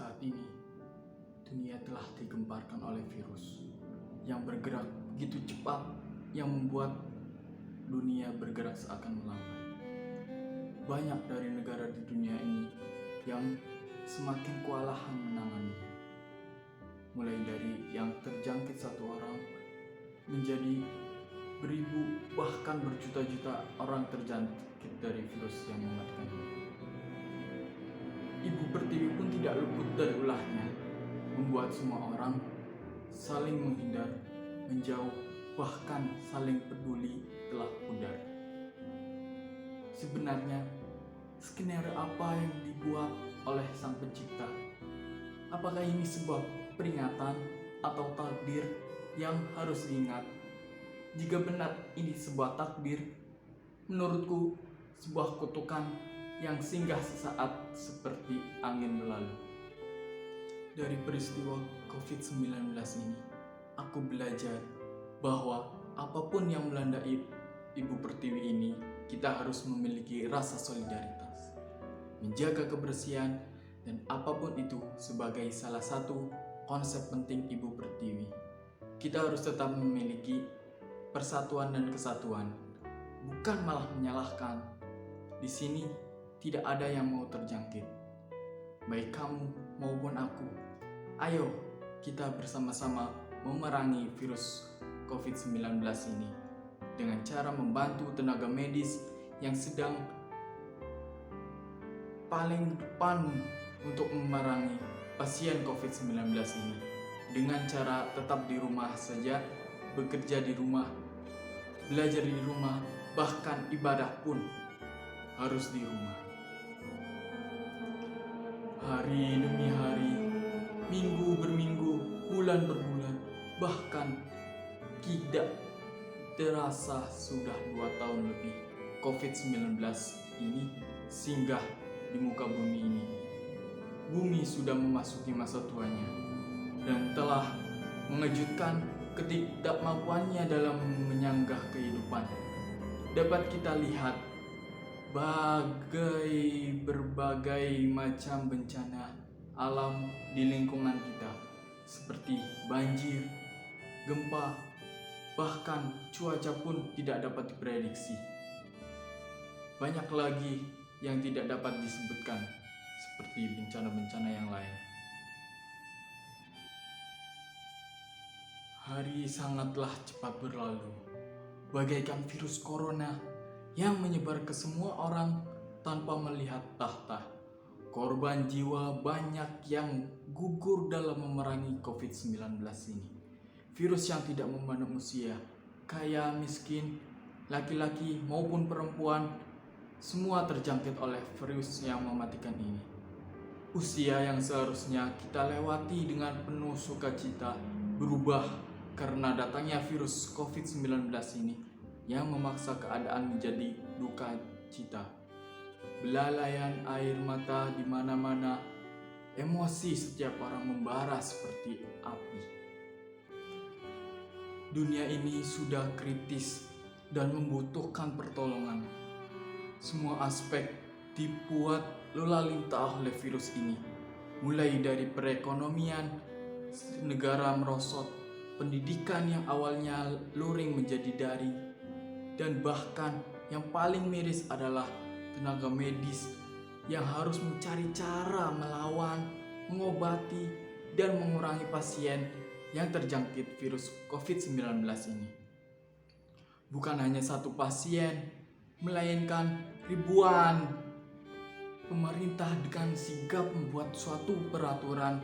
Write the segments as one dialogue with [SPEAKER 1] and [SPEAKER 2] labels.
[SPEAKER 1] Saat ini, dunia telah digemparkan oleh virus yang bergerak begitu cepat yang membuat dunia bergerak seakan melambat. Banyak dari negara di dunia ini yang semakin kewalahan menanganinya. Mulai dari yang terjangkit satu orang menjadi beribu bahkan berjuta-juta orang terjangkit dari virus yang mematikan ini. Ibu Pertiwi pun tidak luput dari ulahnya, membuat semua orang saling menghindar, menjauh, bahkan saling peduli telah pudar. Sebenarnya, skenario apa yang dibuat oleh Sang Pencipta? Apakah ini sebuah peringatan atau takdir yang harus diingat? Jika benar ini sebuah takdir, menurutku sebuah kutukan yang singgah sesaat seperti angin berlalu. Dari peristiwa COVID-19 ini, aku belajar bahwa apapun yang melanda Ibu Pertiwi ini, kita harus memiliki rasa solidaritas, menjaga kebersihan, dan apapun itu sebagai salah satu konsep penting Ibu Pertiwi. Kita harus tetap memiliki persatuan dan kesatuan, bukan malah menyalahkan. Di sini tidak ada yang mau terjangkit, baik kamu maupun aku. Ayo kita bersama-sama memerangi virus COVID-19 ini dengan cara membantu tenaga medis yang sedang paling depan untuk memerangi pasien COVID-19 ini, dengan cara tetap di rumah saja, bekerja di rumah, belajar di rumah, bahkan ibadah pun harus di rumah. Hari demi hari, minggu berminggu, bulan berbulan, bahkan tidak terasa sudah 2 tahun lebih COVID-19 ini singgah di muka bumi ini. Bumi sudah memasuki masa tuanya dan telah mengejutkan ketidakmampuannya dalam menyanggah kehidupan. Dapat kita lihat berbagai macam bencana alam di lingkungan kita, seperti banjir, gempa, bahkan cuaca pun tidak dapat diprediksi. Banyak lagi yang tidak dapat disebutkan, seperti bencana-bencana yang lain. Hari sangatlah cepat berlalu, bagaikan virus corona yang menyebar ke semua orang tanpa melihat tahta. Korban jiwa banyak yang gugur dalam memerangi COVID-19 ini. Virus yang tidak memandang usia, kaya, miskin, laki-laki maupun perempuan, semua terjangkit oleh virus yang mematikan ini. Usia yang seharusnya kita lewati dengan penuh sukacita berubah karena datangnya virus COVID-19 ini yang memaksa keadaan menjadi duka cita. Belalaian air mata di mana-mana, emosi setiap orang membara seperti api. Dunia ini sudah kritis dan membutuhkan pertolongan. Semua aspek dibuat lalalintah oleh virus ini, mulai dari perekonomian, negara merosot, pendidikan yang awalnya luring menjadi daring, dan bahkan yang paling miris adalah tenaga medis yang harus mencari cara melawan, mengobati, dan mengurangi pasien yang terjangkit virus COVID-19 ini. Bukan hanya satu pasien, melainkan ribuan. Pemerintah dengan sigap membuat suatu peraturan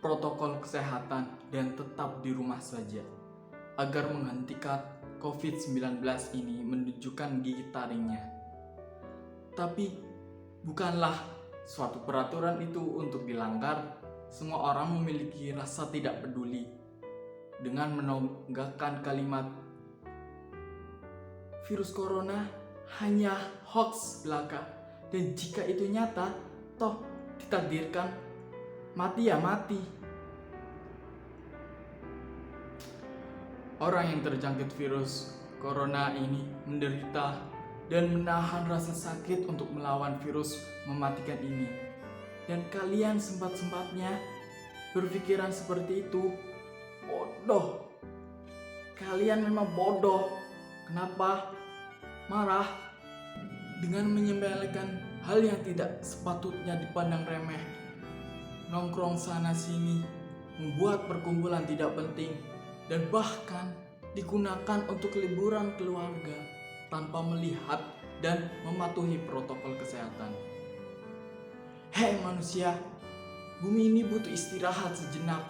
[SPEAKER 1] protokol kesehatan dan tetap di rumah saja, agar menghentikan COVID-19 ini menunjukkan gigi taringnya. Tapi bukanlah suatu peraturan itu untuk dilanggar. Semua orang memiliki rasa tidak peduli dengan menonggakkan kalimat virus corona hanya hoax belaka, dan jika itu nyata, toh ditakdirkan mati ya mati. Orang yang terjangkit virus corona ini menderita dan menahan rasa sakit untuk melawan virus mematikan ini. dan kalian sempat-sempatnya berpikiran seperti itu, bodoh. Kalian memang bodoh. Kenapa marah dengan menyepelekan hal yang tidak sepatutnya dipandang remeh? Nongkrong sana sini, membuat perkumpulan tidak penting, dan bahkan digunakan untuk liburan keluarga tanpa melihat dan mematuhi protokol kesehatan. Hei manusia, bumi ini butuh istirahat sejenak.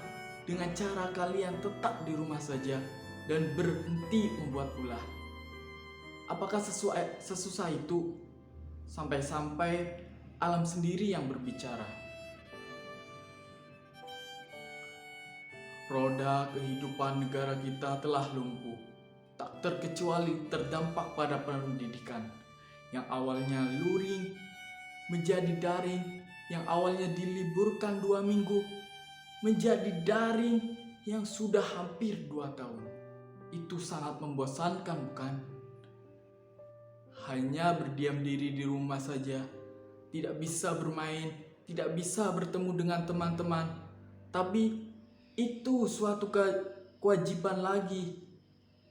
[SPEAKER 1] Dengan cara kalian tetap di rumah saja dan berhenti membuat ulah. Apakah sesusah itu? Sampai-sampai alam sendiri yang berbicara. Roda kehidupan negara kita telah lumpuh, tak terkecuali terdampak pada pendidikan. Yang awalnya luring menjadi daring, yang awalnya diliburkan 2 minggu menjadi daring yang sudah hampir 2 tahun. Itu sangat membosankan, bukan? Hanya berdiam diri di rumah saja, tidak bisa bermain, tidak bisa bertemu dengan teman-teman. Tapi itu suatu kewajiban lagi,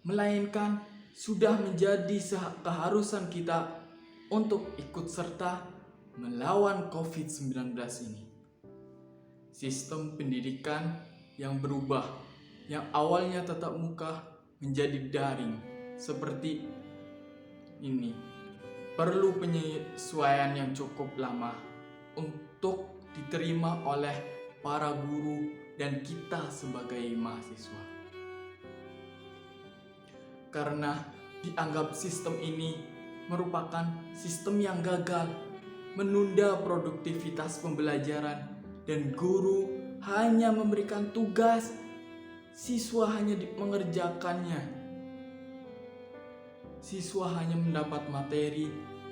[SPEAKER 1] melainkan sudah menjadi keharusan kita untuk ikut serta melawan COVID-19 ini. Sistem pendidikan yang berubah, yang awalnya tatap muka menjadi daring seperti ini, perlu penyesuaian yang cukup lama untuk diterima oleh para guru dan kita sebagai mahasiswa. Karena dianggap sistem ini merupakan sistem yang gagal, menunda produktivitas pembelajaran, dan guru hanya memberikan tugas, siswa hanya mengerjakannya. Siswa hanya mendapat materi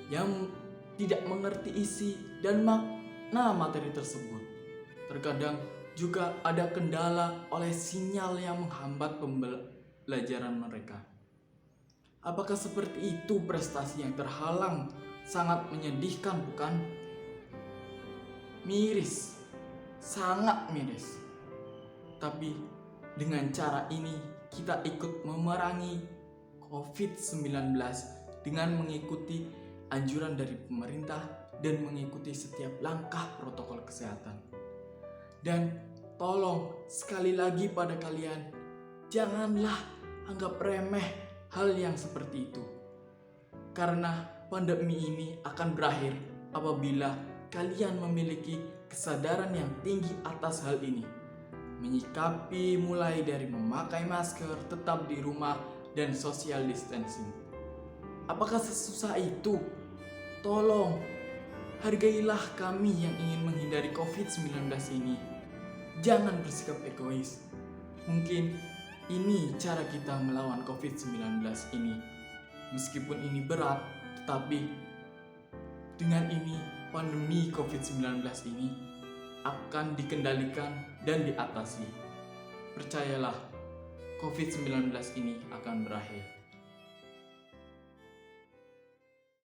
[SPEAKER 1] yang tidak mengerti isi dan makna materi tersebut. Terkadang juga ada kendala oleh sinyal yang menghambat pembelajaran mereka. Apakah seperti itu prestasi yang terhalang? Sangat menyedihkan, bukan? Miris. Sangat miris. Tapi dengan cara ini kita ikut memerangi COVID-19 dengan mengikuti anjuran dari pemerintah dan mengikuti setiap langkah protokol kesehatan. Dan tolong sekali lagi pada kalian, janganlah anggap remeh hal yang seperti itu. Karena pandemi ini akan berakhir apabila kalian memiliki kesadaran yang tinggi atas hal ini. Menyikapi mulai dari memakai masker, tetap di rumah, dan social distancing. Apakah sesusah itu? Tolong, hargailah kami yang ingin menghindari COVID-19 ini. Jangan bersikap egois. Mungkin ini cara kita melawan COVID-19 ini. Meskipun ini berat, tetapi dengan ini pandemi COVID-19 ini akan dikendalikan dan diatasi. Percayalah, COVID-19 ini akan berakhir.